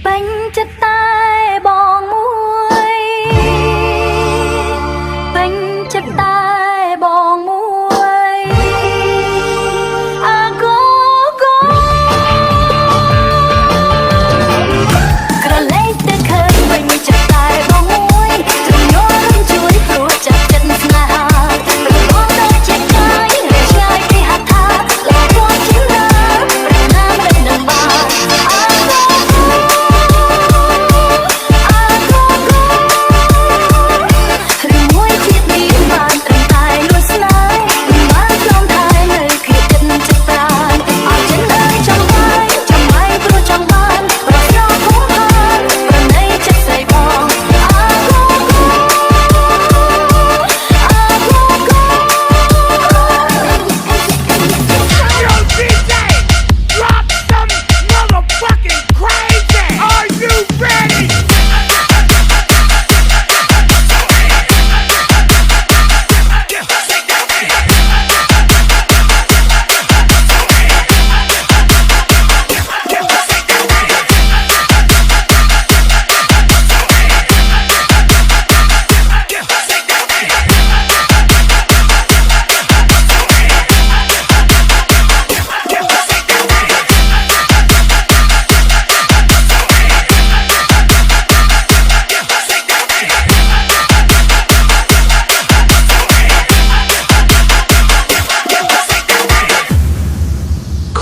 ពេញចិត្តតែបងមួយពេញចិត្តតែបងមួយអាកូកូក្រឡេកទៅឃើញពេញចិត្តតែបងមួយត្រញោមជួយព្រោះចាប់ចិត្តស្នេហាប្រកបដោយចិត្តកាយរាឆ្ងាយពីហត្ថាលោកគាត់ជាណាប្រាថ្នាមិននឹងបាន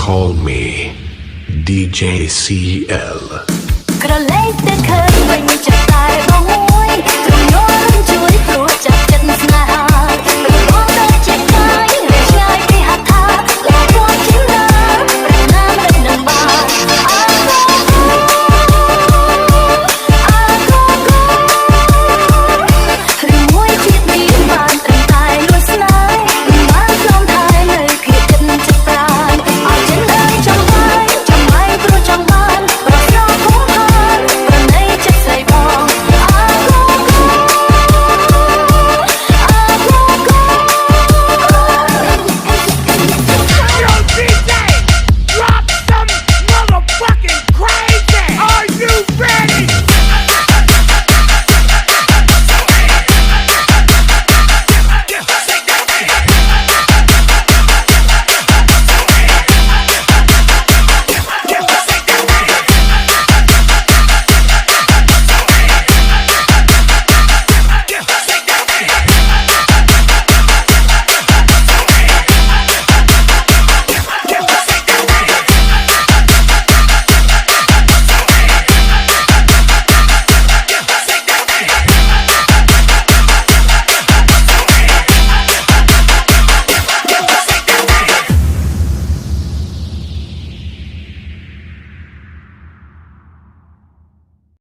Call me DJ CL ក្រឡេកទៅឃើញពេញចិត្តតែ